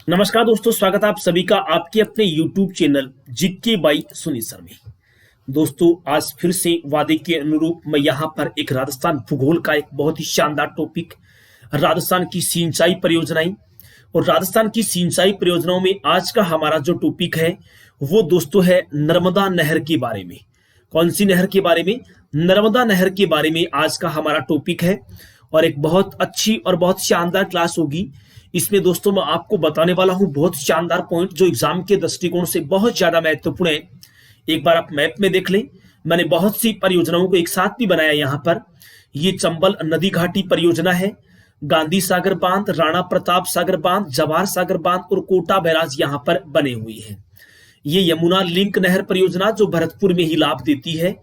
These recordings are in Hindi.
नमस्कार दोस्तों, स्वागत है आप सभी का आपके अपने YouTube channel GK by Sunil sir में। दोस्तों, आज फिर से वादे के अनुरूप मैं यहाँ पर एक राजस्थान भूगोल का एक बहुत ही शानदार टॉपिक, राजस्थान की सिंचाई परियोजनाएं। और राजस्थान की सिंचाई परियोजनाओं में आज का हमारा जो टॉपिक है वो दोस्तों है नर्मदा नहर के बारे में। कौन सी नहर के बारे में? नर्मदा नहर के बारे में आज का हमारा टॉपिक है और एक बहुत अच्छी और बहुत शानदार क्लास होगी। इसमें दोस्तों मैं आपको बताने वाला हूं बहुत शानदार पॉइंट जो एग्जाम के दृष्टिकोण से बहुत ज्यादा महत्वपूर्ण है। एक बार आप मैप में देख लें, मैंने बहुत सी परियोजनाओं को एक साथ भी बनाया। यहाँ पर ये चंबल नदी घाटी परियोजना है, गांधी सागर बांध, राणा प्रताप सागर बांध, जवाहर सागर बांध और कोटा बैराज यहाँ पर बने हुए हैं। ये यमुना लिंक नहर परियोजना जो भरतपुर में ही लाभ देती है,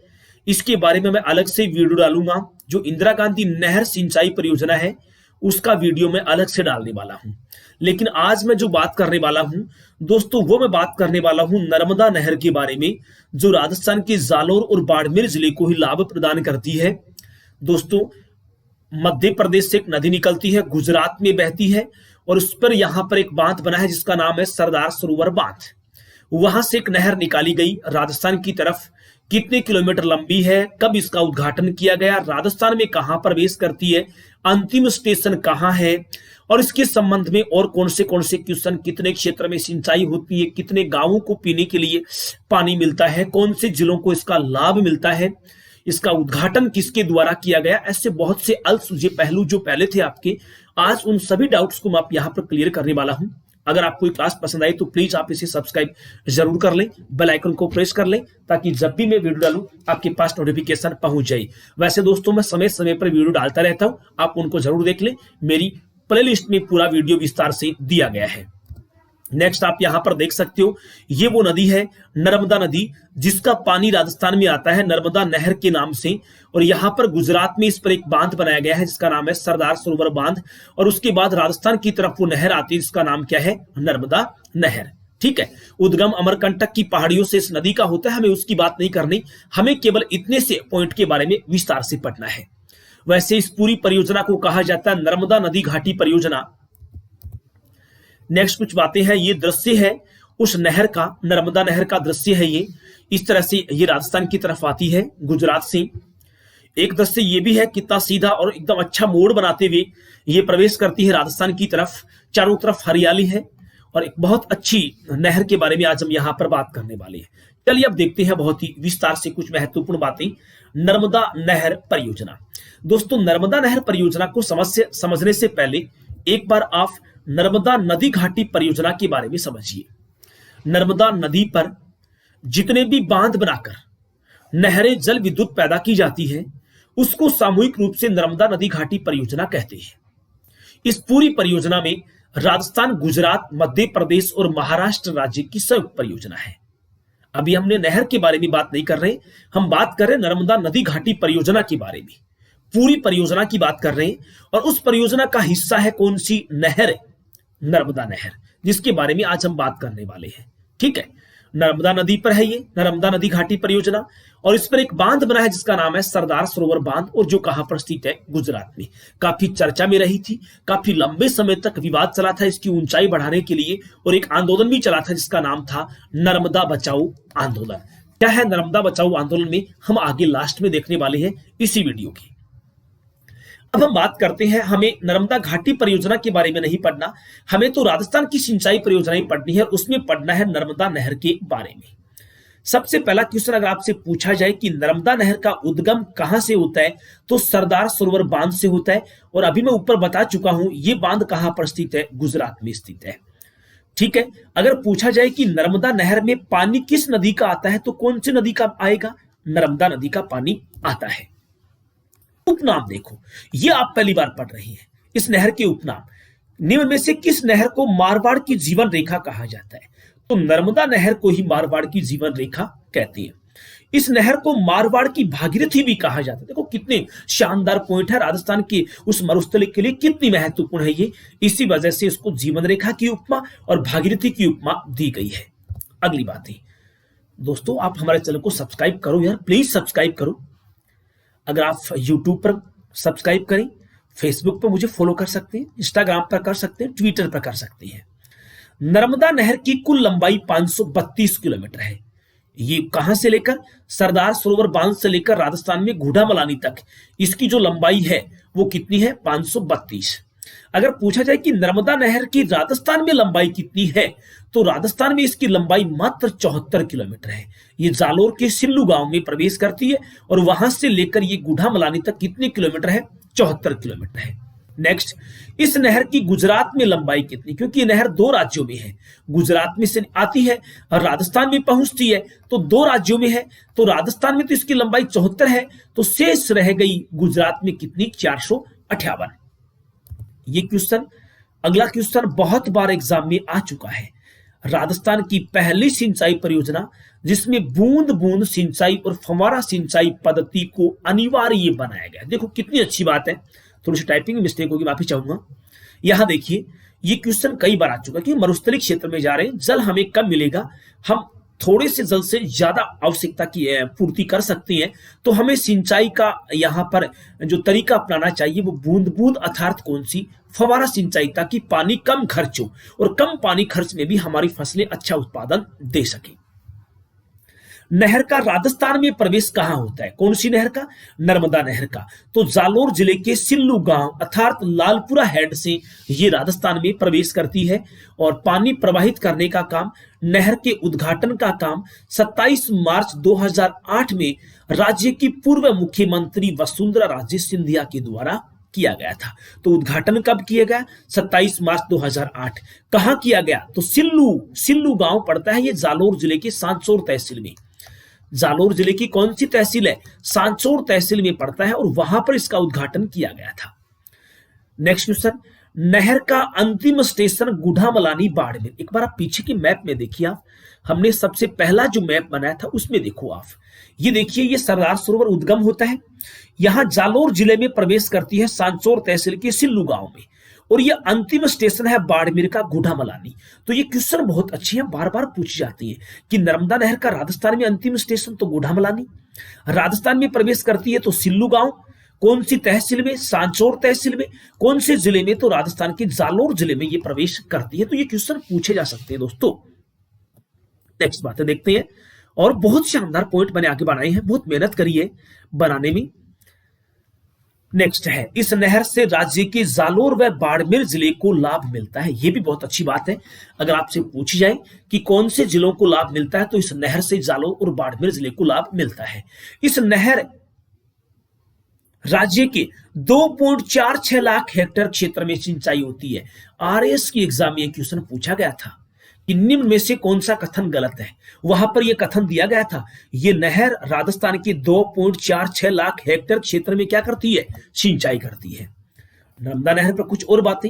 इसके बारे में मैं अलग से वीडियो डालूंगा। जो इंदिरा गांधी नहर सिंचाई परियोजना है उसका वीडियो मैं अलग से डालने वाला हूं। लेकिन आज मैं जो बात करने वाला हूं दोस्तों, वो मैं बात करने वाला हूं नर्मदा नहर के बारे में, जो राजस्थान के जालोर और बाड़मेर जिले को ही लाभ प्रदान करती है। दोस्तों, मध्य प्रदेश से एक नदी निकलती है, गुजरात में बहती है और उस पर यहां पर एक बांध बना है जिसका नाम है सरदार सरोवर बांध। वहां से एक नहर निकाली गई राजस्थान की तरफ। कितने किलोमीटर लंबी है, कब इसका उद्घाटन किया गया, राजस्थान में कहां प्रवेश करती है, अंतिम स्टेशन कहां है और इसके संबंध में और कौन से क्वेश्चन, कितने क्षेत्र में सिंचाई होती है, कितने गांवों को पीने के लिए पानी मिलता है, कौन से जिलों को इसका लाभ मिलता है, इसका उद्घाटन किसके द्वारा किया गया, ऐसे बहुत से अल्पसुझे पहलू जो पहले थे आपके, आज उन सभी डाउट्स को मैं आप यहां पर क्लियर करने वाला हूं। अगर आपको क्लास पसंद आई तो प्लीज आप इसे सब्सक्राइब जरूर कर लें, बेल आइकन को प्रेस कर लें ताकि जब भी मैं वीडियो डालूं आपके पास नोटिफिकेशन पहुंच जाए। वैसे दोस्तों, मैं समय समय पर वीडियो डालता रहता हूं, आप उनको जरूर देख लें। मेरी प्लेलिस्ट में पूरा वीडियो विस्तार से दिया गया है। नेक्स्ट आप यहां पर देख सकते हो, ये वो नदी है नर्मदा नदी, जिसका पानी राजस्थान में आता है नर्मदा नहर के नाम से। और यहां पर गुजरात में इस पर एक बांध बनाया गया है जिसका नाम है सरदार सरोवर बांध। और उसके बाद राजस्थान की तरफ वो नहर आती है जिसका नाम क्या है? नर्मदा नहर। ठीक है, उद्गम अमरकंटक की पहाड़ियों से इस नदी का होता है, हमें उसकी बात नहीं करनी, हमें केवल इतने से पॉइंट के बारे में विस्तार से पढ़ना है। वैसे इस पूरी परियोजना को कहा जाता है नर्मदा नदी घाटी परियोजना। नेक्स्ट कुछ बातें हैं, ये दृश्य है उस नहर का, नर्मदा नहर का दृश्य है ये। इस तरह से ये राजस्थान की तरफ आती है गुजरात से। एक दृश्य ये भी है, कितना सीधा और एकदम अच्छा मोड़ बनाते हुए ये प्रवेश करती है राजस्थान की तरफ। चारों तरफ हरियाली है और एक बहुत अच्छी नहर के बारे में आज हम यहां पर बात करने वाले हैं। चलिए अब देखते हैं बहुत ही विस्तार से कुछ महत्वपूर्ण बातें। नर्मदा नहर परियोजना। दोस्तों, नर्मदा नहर परियोजना को समझने से पहले एक बार आप नर्मदा नदी घाटी परियोजना के बारे में समझिए। नर्मदा नदी पर जितने भी बांध बनाकर नहरें जल विद्युत पैदा की जाती है उसको सामूहिक रूप से नर्मदा नदी घाटी परियोजना कहते हैं। इस पूरी परियोजना में राजस्थान, गुजरात, मध्य प्रदेश और महाराष्ट्र राज्य की संयुक्त परियोजना है। अभी हमने नहर के बारे में बात नहीं कर रहे, हम बात कर रहे हैं नर्मदा नदी घाटी परियोजना के बारे में। पूरी परियोजना की बात कर रहे हैं और उस परियोजना का हिस्सा है कौन सी नहर? नर्मदा नहर, जिसके बारे में आज हम बात करने वाले हैं। ठीक है, नर्मदा नदी पर है ये नर्मदा नदी घाटी परियोजना और इस पर एक बांध बना है जिसका नाम है सरदार सरोवर बांध, और जो कहां पर स्थित है? गुजरात में। काफी चर्चा में रही थी, काफी लंबे समय तक विवाद चला था इसकी ऊंचाई बढ़ाने के लिए, और एक आंदोलन भी चला था जिसका नाम था नर्मदा बचाओ आंदोलन। क्या है नर्मदा बचाओ आंदोलन में, हम आगे लास्ट में देखने वाले हैं इसी वीडियो की। अब हम बात करते हैं, हमें नर्मदा घाटी परियोजना के बारे में नहीं पढ़ना, हमें तो राजस्थान की सिंचाई परियोजनाएं पढ़नी है, उसमें पढ़ना है नर्मदा नहर के बारे में। सबसे पहला क्वेश्चन अगर आपसे पूछा जाए कि नर्मदा नहर का उद्गम कहां से होता है, तो सरदार सरोवर बांध से होता है। और अभी मैं ऊपर बता चुका हूं ये बांध कहां पर स्थित है? गुजरात में स्थित है। ठीक है, अगर पूछा जाए कि नर्मदा नहर में पानी किस नदी का आता है, तो कौन सी नदी का आएगा? नर्मदा नदी का पानी आता है। उपनाम देखो, ये आप पहली बार पढ़ रही हैं, इस नहर के उपनाम। निम्न में से किस नहर को मारवाड़ की जीवन रेखा कहा जाता है? तो नर्मदा नहर को ही मारवाड़ की जीवन रेखा कहते हैं। इस नहर को मारवाड़ की भागीरथी भी कहा जाता है। देखो कितने शानदार पॉइंट है, राजस्थान के उस मरुस्थल के लिए कितनी महत्वपूर्ण है ये, इसी वजह से इसको जीवन रेखा की उपमा और भागीरथी की उपमा दी गई है। अगली बात है दोस्तों, आप हमारे चैनल को सब्सक्राइब करो यार, प्लीज सब्सक्राइब करो। अगर आप YouTube पर सब्सक्राइब करें, फेसबुक पर मुझे फॉलो कर सकते हैं, इंस्टाग्राम पर कर सकते हैं, ट्विटर पर कर सकते हैं। नर्मदा नहर की कुल लंबाई 532 किलोमीटर है। ये कहां से लेकर, सरदार सरोवर बांध से लेकर राजस्थान में घूढ़ामलानी तक इसकी जो लंबाई है वो कितनी है, 532। अगर पूछा जाए कि नर्मदा नहर की राजस्थान में लंबाई कितनी है, तो राजस्थान में इसकी लंबाई मात्र 74 किलोमीटर है। ये जालोर के सिल्लू गांव में प्रवेश करती है और वहां से लेकर ये घूढ़ामलानी तक कितने किलोमीटर है, 74 किलोमीटर है। नेक्स्ट, इस नहर की गुजरात में लंबाई कितनी, क्योंकि ये नहर दो राज्यों में है, गुजरात में से आती है और राजस्थान में पहुंचती है, तो दो राज्यों में है, तो राजस्थान में तो इसकी लंबाई 74 है, तो शेष रह गई गुजरात में कितनी, 458। ये क्वेश्चन, अगला क्वेश्चन बहुत बार एग्जाम में आ चुका है। राजस्थान की पहली सिंचाई परियोजना जिसमें बूंद बूंद सिंचाई और फव्वारा सिंचाई पद्धति को अनिवार्य बनाया गया। देखो कितनी अच्छी बात है, थोड़ी सी टाइपिंग मिस्टेक होगी, माफी चाहूंगा। यहां देखिए, ये क्वेश्चन कई बार आ चुका है कि मरुस्थलीय क्षेत्र में जा रहे हैं, जल हमें कब मिलेगा, हम थोड़े से जल से ज्यादा आवश्यकता की पूर्ति कर सकते हैं, तो हमें सिंचाई का यहां पर जो तरीका अपनाना चाहिए वो बूंद बूंद अर्थात कौन सी, फव्वारा सिंचाई, ताकि पानी कम खर्च हो और कम पानी खर्च में भी हमारी फसलें अच्छा उत्पादन दे सके। नहर का राजस्थान में प्रवेश कहां होता है, कौन सी नहर का, नर्मदा नहर का, तो जालोर जिले के सिल्लू गांव अर्थात लालपुरा हेड से ये राजस्थान में प्रवेश करती है और पानी प्रवाहित करने का काम, नहर के उद्घाटन का काम 27 मार्च 2008 में राज्य की पूर्व मुख्यमंत्री वसुंधरा राजे सिंधिया के द्वारा किया गया था। तो उद्घाटन कब किया गया, 27 मार्च 2008। कहां किया गया, तो सिल्लू गांव पड़ता है ये जालोर जिले के सांचौर तहसील में। जालोर जिले की कौन सी तहसील है, सांचौर तहसील में पड़ता है और वहां पर इसका उद्घाटन किया गया था। नेक्स्ट क्वेश्चन, नहर का अंतिम स्टेशन घूढ़ामलानी बाड़मेर। एक बार आप पीछे के मैप में देखिए, आप हमने सबसे पहला जो मैप बनाया था उसमें देखो आप, ये देखिए, ये सरदार सरोवर उद्गम होता है, यहां जालोर जिले में प्रवेश करती है सांचौर तहसील के सिल्लू गांव में, और ये अंतिम स्टेशन है बाड़मेर का घूढ़ामलानी। तो ये क्वेश्चन बहुत अच्छे हैं, बार बार पूछी जाती है कि नर्मदा नहर का राजस्थान में अंतिम स्टेशन तो घूढ़ामलानी, राजस्थान में प्रवेश करती है तो सिल्लू गांव, कौन सी तहसील में, सांचौर तहसील में, कौन से जिले में, तो राजस्थान के जालोर जिले में ये प्रवेश करती है। तो ये क्वेश्चन पूछे जा सकते हैं दोस्तों। नेक्स्ट बातें देखते हैं, और बहुत शानदार पॉइंट मैंने आगे बनाए हैं, बहुत मेहनत करी है बनाने में। नेक्स्ट है, इस नहर से राज्य के जालोर व बाड़मेर जिले को लाभ मिलता है। यह भी बहुत अच्छी बात है, अगर आपसे पूछी जाए कि कौन से जिलों को लाभ मिलता है, तो इस नहर से जालोर और बाड़मेर जिले को लाभ मिलता है। इस नहर राज्य के 2.46 लाख हेक्टेयर क्षेत्र में सिंचाई होती है। आरएस की एग्जाम में क्वेश्चन पूछा गया था कि निम्न में से कौन सा कथन गलत है, वहां पर यह कथन दिया गया था, यह नहर राजस्थान के 2.46 लाख हेक्टेयर क्षेत्र में क्या करती है, सिंचाई करती है। नर्मदा नहर पर कुछ और बातें,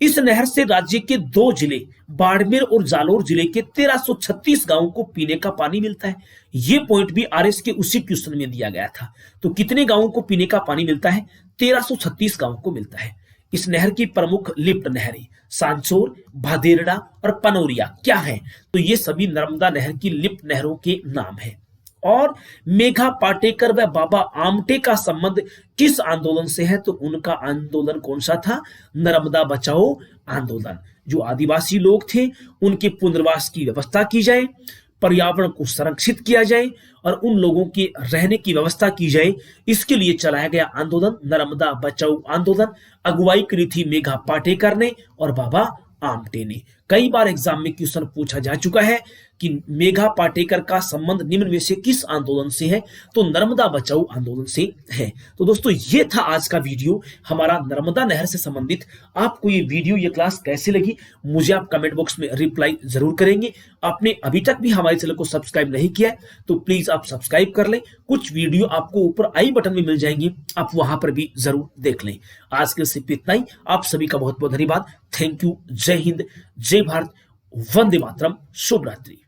इस नहर से राज्य के 2 जिले बाड़मेर और जालोर जिले के 1336 गांवों को पीने का पानी मिलता है। यह पॉइंट भी आरएस के उसी क्वेश्चन में दिया गया था। तो कितने गांवों को पीने का पानी मिलता है, 1336 गांवों को मिलता है। इस नहर की प्रमुख लिफ्ट नहरें सांचौर, भादेरड़ा और पनोरिया क्या है, तो ये सभी नर्मदा नहर की लिफ्ट नहरों के नाम है। और मेघा पाटेकर व बाबा आमटे का संबंध किस आंदोलन से है, तो उनका आंदोलन कौन सा था, नर्मदा बचाओ आंदोलन। जो आदिवासी लोग थे उनके पुनर्वास की व्यवस्था की जाए, पर्यावरण को संरक्षित किया जाए और उन लोगों के रहने की व्यवस्था की जाए, इसके लिए चलाया गया आंदोलन नर्मदा बचाओ आंदोलन। अगुवाई करी थी मेघा पाटेकर ने और बाबा आमटे ने। कई बार एग्जाम में क्वेश्चन पूछा जा चुका है कि मेघा पाटेकर का संबंध निम्न में से किस आंदोलन से है, तो नर्मदा बचाओ आंदोलन से है। तो दोस्तों ये था आज का वीडियो हमारा नर्मदा नहर से संबंधित। आपको ये वीडियो, ये क्लास कैसी लगी, मुझे आप कमेंट बॉक्स में रिप्लाई जरूर करेंगे। आपने अभी तक भी हमारे चैनल को सब्सक्राइब नहीं किया है तो प्लीज आप सब्सक्राइब कर लें। कुछ वीडियो आपको ऊपर आई बटन में मिल जाएंगे, आप वहां पर भी जरूर देख लें। आज के सिर्फ इतना ही, आप सभी का बहुत बहुत धन्यवाद। Thank you. जय हिंद, जय भारत, वंदे मातरम, शुभ रात्रि।